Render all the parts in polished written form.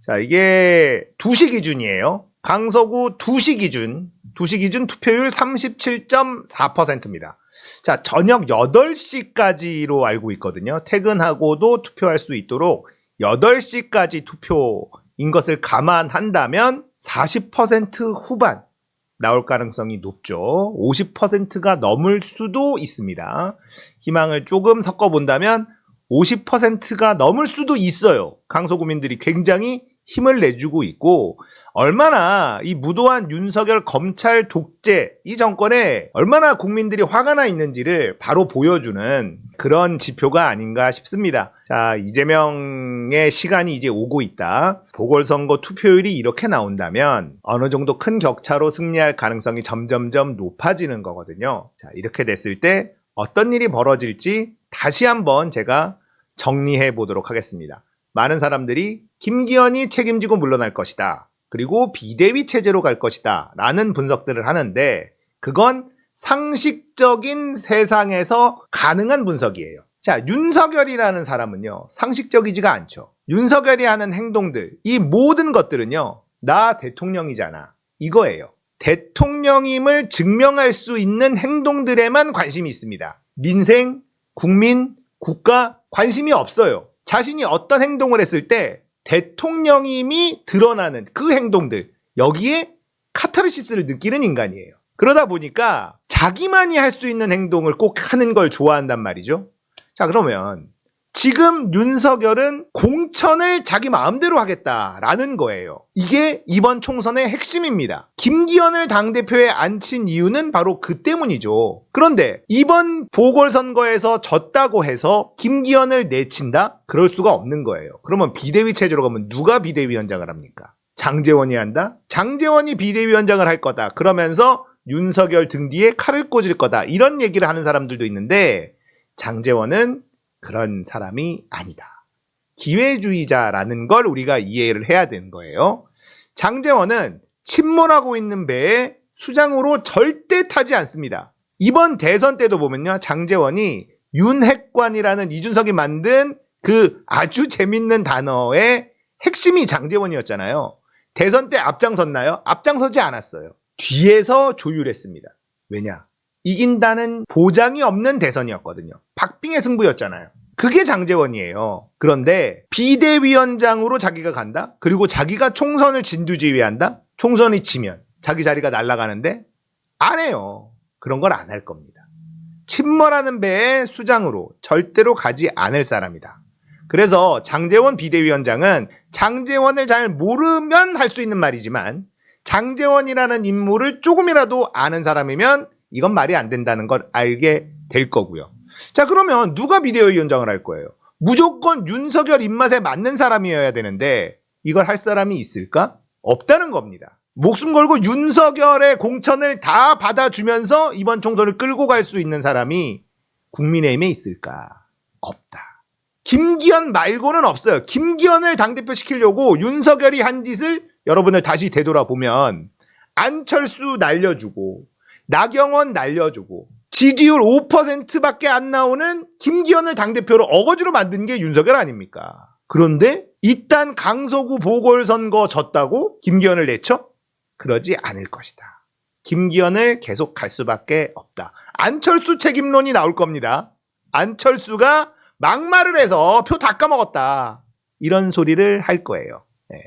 자, 이게 2시 기준이에요. 강서구 2시 기준 투표율 37.4%입니다. 자, 저녁 8시까지로 알고 있거든요. 퇴근하고도 투표할 수 있도록 8시까지 투표인 것을 감안한다면 40% 후반 나올 가능성이 높죠. 50%가 넘을 수도 있습니다. 희망을 조금 섞어본다면 50%가 넘을 수도 있어요. 강서구민들이 굉장히 힘을 내주고 있고, 얼마나 이 무도한 윤석열 검찰 독재 이 정권에 얼마나 국민들이 화가 나 있는지를 바로 보여주는 그런 지표가 아닌가 싶습니다. 자, 이재명의 시간이 이제 오고 있다. 보궐선거 투표율이 이렇게 나온다면 어느 정도 큰 격차로 승리할 가능성이 점점점 높아지는 거거든요. 자, 이렇게 됐을 때 어떤 일이 벌어질지 다시 한번 제가 정리해 보도록 하겠습니다. 많은 사람들이 김기현이 책임지고 물러날 것이다. 그리고 비대위 체제로 갈 것이다. 라는 분석들을 하는데 그건 상식적인 세상에서 가능한 분석이에요. 자, 윤석열이라는 사람은요. 상식적이지가 않죠. 윤석열이 하는 행동들, 이 모든 것들은요. 나 대통령이잖아. 이거예요. 대통령임을 증명할 수 있는 행동들에만 관심이 있습니다. 민생, 국민, 국가 관심이 없어요. 자신이 어떤 행동을 했을 때 대통령임이 드러나는 그 행동들, 여기에 카타르시스를 느끼는 인간이에요. 그러다 보니까 자기만이 할 수 있는 행동을 꼭 하는 걸 좋아한단 말이죠. 자, 그러면 지금 윤석열은 공천을 자기 마음대로 하겠다라는 거예요. 이게 이번 총선의 핵심입니다. 김기현을 당대표에 앉힌 이유는 바로 그 때문이죠. 그런데 이번 보궐선거에서 졌다고 해서 김기현을 내친다? 그럴 수가 없는 거예요. 그러면 비대위 체제로 가면 누가 비대위원장을 합니까? 장제원이 한다? 장제원이 비대위원장을 할 거다. 그러면서 윤석열 등 뒤에 칼을 꽂을 거다. 이런 얘기를 하는 사람들도 있는데 장제원은 그런 사람이 아니다. 기회주의자라는 걸 우리가 이해를 해야 되는 거예요. 장제원은 침몰하고 있는 배에 수장으로 절대 타지 않습니다. 이번 대선 때도 보면요. 장제원이 윤핵관이라는 이준석이 만든 그 아주 재밌는 단어의 핵심이 장제원이었잖아요. 대선 때 앞장섰나요? 앞장서지 않았어요. 뒤에서 조율했습니다. 왜냐? 이긴다는 보장이 없는 대선이었거든요. 박빙의 승부였잖아요. 그게 장제원이에요. 그런데 비대위원장으로 자기가 간다? 그리고 자기가 총선을 진두지휘한다? 총선이 지면 자기 자리가 날아가는데 안 해요. 그런 걸 안 할 겁니다. 침몰하는 배의 수장으로 절대로 가지 않을 사람이다. 그래서 장제원 비대위원장은 장제원을 잘 모르면 할 수 있는 말이지만 장제원이라는 인물을 조금이라도 아는 사람이면 이건 말이 안 된다는 걸 알게 될 거고요. 자, 그러면 누가 비대위원장을 할 거예요? 무조건 윤석열 입맛에 맞는 사람이어야 되는데 이걸 할 사람이 있을까? 없다는 겁니다. 목숨 걸고 윤석열의 공천을 다 받아주면서 이번 총선을 끌고 갈 수 있는 사람이 국민의힘에 있을까? 없다. 김기현 말고는 없어요. 김기현을 당대표 시키려고 윤석열이 한 짓을 여러분들 다시 되돌아보면 안철수 날려주고 나경원 날려주고 지지율 5%밖에 안 나오는 김기현을 당대표로 어거지로 만든 게 윤석열 아닙니까? 그런데 이딴 강서구 보궐선거 졌다고 김기현을 내쳐? 그러지 않을 것이다. 김기현을 계속 갈 수밖에 없다. 안철수 책임론이 나올 겁니다. 안철수가 막말을 해서 표 다 까먹었다. 이런 소리를 할 거예요. 네.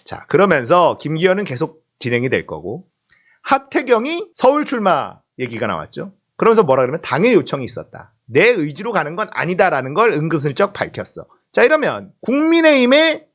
자, 그러면서 김기현은 계속 진행이 될 거고 하태경이 서울 출마 얘기가 나왔죠. 그러면서 뭐라 그러면 당의 요청이 있었다. 내 의지로 가는 건 아니다라는 걸 은근슬쩍 밝혔어. 자, 이러면 국민의힘의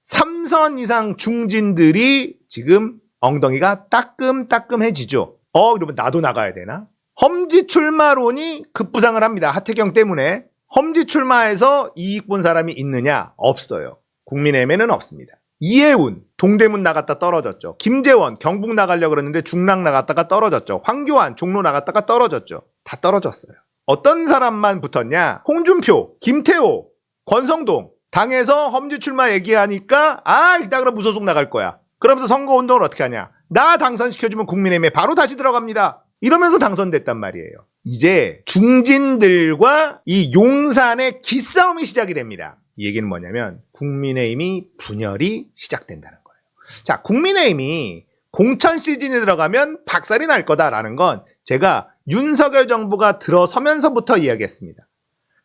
3선 이상 중진들이 지금 엉덩이가 따끔따끔해지죠. 이러면 나도 나가야 되나? 험지 출마론이 급부상을 합니다. 하태경 때문에. 험지 출마해서 이익 본 사람이 있느냐? 없어요. 국민의힘에는 없습니다. 이해운 동대문 나갔다 떨어졌죠. 김재원 경북 나가려고 그랬는데 중랑 나갔다가 떨어졌죠. 황교안 종로 나갔다가 떨어졌죠. 다 떨어졌어요. 어떤 사람만 붙었냐? 홍준표, 김태호, 권성동 당에서 험지 출마 얘기하니까 이따 그럼 무소속 나갈 거야. 그러면서 선거운동을 어떻게 하냐? 나 당선시켜주면 국민의힘에 바로 다시 들어갑니다. 이러면서 당선됐단 말이에요. 이제 중진들과 이 용산의 기싸움이 시작이 됩니다. 이 얘기는 뭐냐면 국민의힘이 분열이 시작된다는 거예요. 자, 국민의힘이 공천 시즌에 들어가면 박살이 날 거다라는 건 제가 윤석열 정부가 들어서면서부터 이야기했습니다.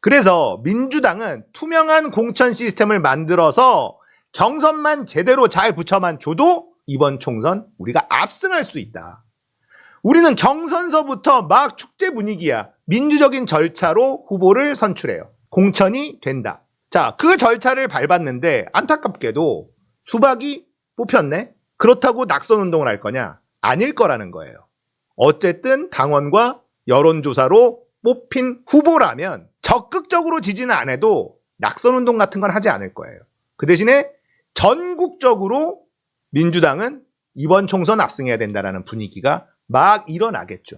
그래서 민주당은 투명한 공천 시스템을 만들어서 경선만 제대로 잘 붙여만 줘도 이번 총선 우리가 압승할 수 있다. 우리는 경선서부터 막 축제 분위기야. 민주적인 절차로 후보를 선출해요. 공천이 된다. 자, 그 절차를 밟았는데 안타깝게도 수박이 뽑혔네? 그렇다고 낙선운동을 할 거냐? 아닐 거라는 거예요. 어쨌든 당원과 여론조사로 뽑힌 후보라면 적극적으로 지지는 안 해도 낙선운동 같은 건 하지 않을 거예요. 그 대신에 전국적으로 민주당은 이번 총선 압승해야 된다는 분위기가 막 일어나겠죠.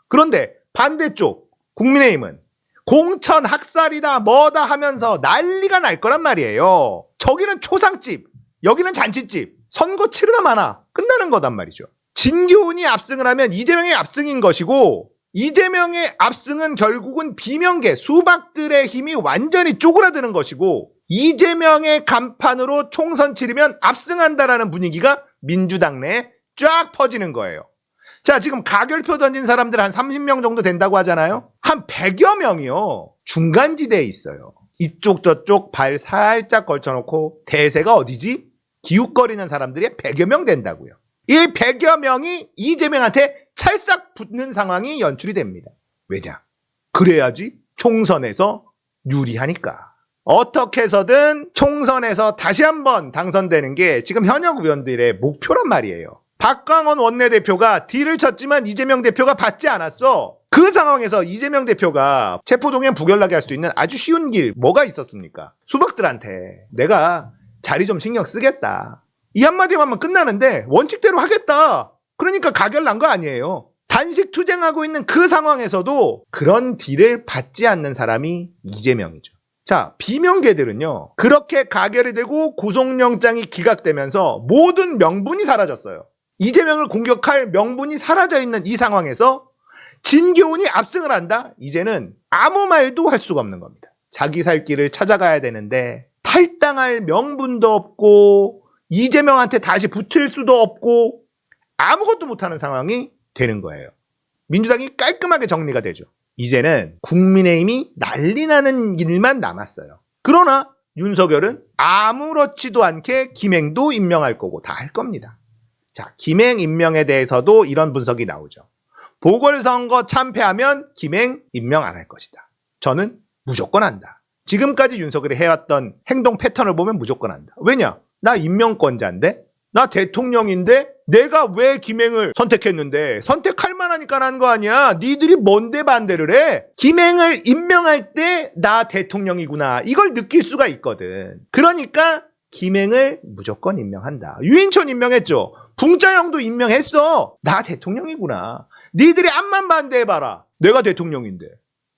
그런데 반대쪽 국민의힘은 공천 학살이다 뭐다 하면서 난리가 날 거란 말이에요. 저기는 초상집, 여기는 잔치집, 선거 치르다 마나 끝나는 거단 말이죠. 진교훈이 압승을 하면 이재명의 압승인 것이고 이재명의 압승은 결국은 비명계 수박들의 힘이 완전히 쪼그라드는 것이고 이재명의 간판으로 총선 치르면 압승한다라는 분위기가 민주당 내에 쫙 퍼지는 거예요. 자, 지금 가결표 던진 사람들 한 30명 정도 된다고 하잖아요. 한 100여 명이요. 중간지대에 있어요. 이쪽 저쪽 발 살짝 걸쳐놓고 대세가 어디지? 기웃거리는 사람들이 100여 명 된다고요. 이 100여 명이 이재명한테 찰싹 붙는 상황이 연출이 됩니다. 왜냐? 그래야지 총선에서 유리하니까. 어떻게 해서든 총선에서 다시 한번 당선되는 게 지금 현역 의원들의 목표란 말이에요. 박광원 원내대표가 딜을 쳤지만 이재명 대표가 받지 않았어. 그 상황에서 이재명 대표가 체포동의안 부결나게 할 수 있는 아주 쉬운 길 뭐가 있었습니까? 수박들한테 내가 자리 좀 신경 쓰겠다. 이 한마디만 하면 끝나는데 원칙대로 하겠다. 그러니까 가결 난 거 아니에요. 단식 투쟁하고 있는 그 상황에서도 그런 딜을 받지 않는 사람이 이재명이죠. 자, 비명계들은요. 그렇게 가결이 되고 구속영장이 기각되면서 모든 명분이 사라졌어요. 이재명을 공격할 명분이 사라져 있는 이 상황에서 진교훈이 압승을 한다? 이제는 아무 말도 할 수가 없는 겁니다. 자기 살 길을 찾아가야 되는데 탈당할 명분도 없고 이재명한테 다시 붙을 수도 없고 아무것도 못하는 상황이 되는 거예요. 민주당이 깔끔하게 정리가 되죠. 이제는 국민의힘이 난리 나는 일만 남았어요. 그러나 윤석열은 아무렇지도 않게 김행도 임명할 거고 다 할 겁니다. 자, 김행 임명에 대해서도 이런 분석이 나오죠. 보궐선거 참패하면 김행 임명 안 할 것이다. 저는 무조건 한다. 지금까지 윤석열이 해왔던 행동 패턴을 보면 무조건 한다. 왜냐? 나 임명권자인데? 나 대통령인데? 내가 왜 김행을 선택했는데? 선택할 만하니까 한 거 아니야. 니들이 뭔데 반대를 해? 김행을 임명할 때 나 대통령이구나. 이걸 느낄 수가 있거든. 그러니까 김행을 무조건 임명한다. 유인천 임명했죠. 붕자영도 임명했어. 나 대통령이구나. 니들이 암만 반대해봐라. 내가 대통령인데.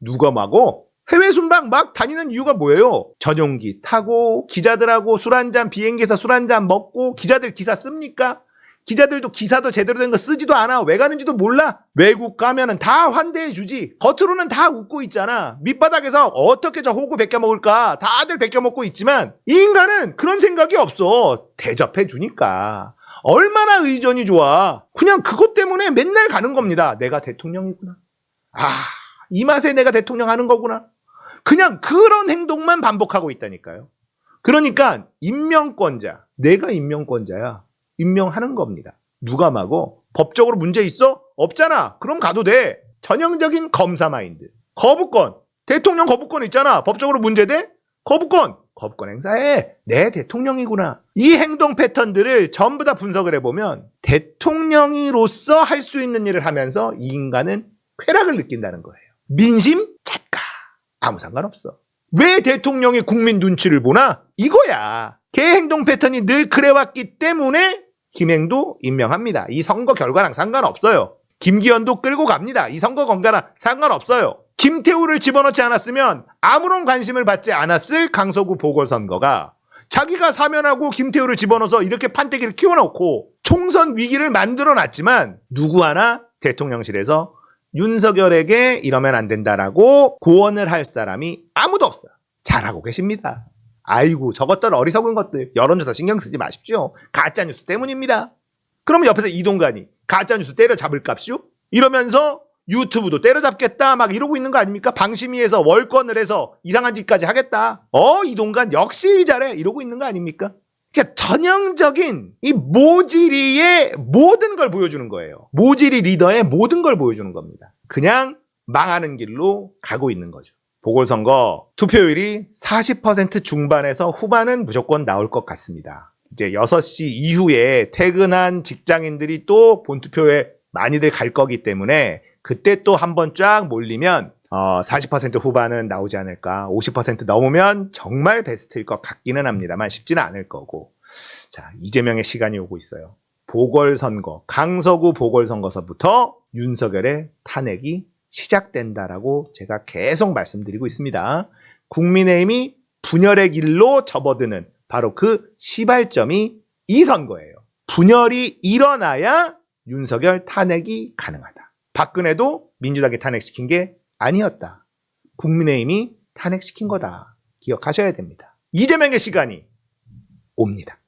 누가 막어? 해외 순방 막 다니는 이유가 뭐예요? 전용기 타고 기자들하고 술 한잔 비행기에서 술 한잔 먹고 기자들 기사 씁니까? 기자들도 기사도 제대로 된 거 쓰지도 않아. 왜 가는지도 몰라. 외국 가면은 다 환대해 주지. 겉으로는 다 웃고 있잖아. 밑바닥에서 어떻게 저 호구 베껴 먹을까 다들 베껴 먹고 있지만 이 인간은 그런 생각이 없어. 대접해 주니까. 얼마나 의전이 좋아. 그냥 그것 때문에 맨날 가는 겁니다. 내가 대통령이구나. 이 맛에 내가 대통령 하는 거구나. 그냥 그런 행동만 반복하고 있다니까요. 그러니까 임명권자, 내가 임명권자야. 임명하는 겁니다. 누가 막어? 법적으로 문제 있어? 없잖아. 그럼 가도 돼. 전형적인 검사 마인드. 거부권. 대통령 거부권 있잖아. 법적으로 문제돼? 거부권 행사해. 내 대통령이구나. 이 행동 패턴들을 전부 다 분석을 해보면 대통령이로서 할 수 있는 일을 하면서 이 인간은 쾌락을 느낀다는 거예요. 민심 작가. 아무 상관없어. 왜 대통령이 국민 눈치를 보나? 이거야. 걔 행동 패턴이 늘 그래왔기 때문에 김행도 임명합니다. 이 선거 결과랑 상관없어요. 김기현도 끌고 갑니다. 이 선거 결과랑 상관없어요. 김태우를 집어넣지 않았으면 아무런 관심을 받지 않았을 강서구 보궐선거가 자기가 사면하고 김태우를 집어넣어서 이렇게 판때기를 키워놓고 총선 위기를 만들어놨지만 누구 하나 대통령실에서 윤석열에게 이러면 안 된다라고 고언을 할 사람이 아무도 없어요. 잘하고 계십니다. 아이고 저것들 어리석은 것들 여론조사 신경 쓰지 마십시오. 가짜뉴스 때문입니다. 그러면 옆에서 이동관이 가짜뉴스 때려잡을 값이요? 이러면서 유튜브도 때려잡겠다 막 이러고 있는 거 아닙니까? 방심위에서 월권을 해서 이상한 짓까지 하겠다. 이동관 역시 일 잘해 이러고 있는 거 아닙니까? 그러니까 전형적인 이 모지리의 모든 걸 보여주는 거예요. 모지리 리더의 모든 걸 보여주는 겁니다. 그냥 망하는 길로 가고 있는 거죠. 보궐선거 투표율이 40% 중반에서 후반은 무조건 나올 것 같습니다. 이제 6시 이후에 퇴근한 직장인들이 또 본투표에 많이들 갈 거기 때문에 그때 또 한번 쫙 몰리면 40% 후반은 나오지 않을까. 50% 넘으면 정말 베스트일 것 같기는 합니다만 쉽지는 않을 거고. 자, 이재명의 시간이 오고 있어요. 보궐선거, 강서구 보궐선거서부터 윤석열의 탄핵이 시작된다라고 제가 계속 말씀드리고 있습니다. 국민의힘이 분열의 길로 접어드는 바로 그 시발점이 이 선거예요. 분열이 일어나야 윤석열 탄핵이 가능하다. 박근혜도 민주당이 탄핵시킨 게 아니었다. 국민의힘이 탄핵시킨 거다. 기억하셔야 됩니다. 이재명의 시간이 옵니다.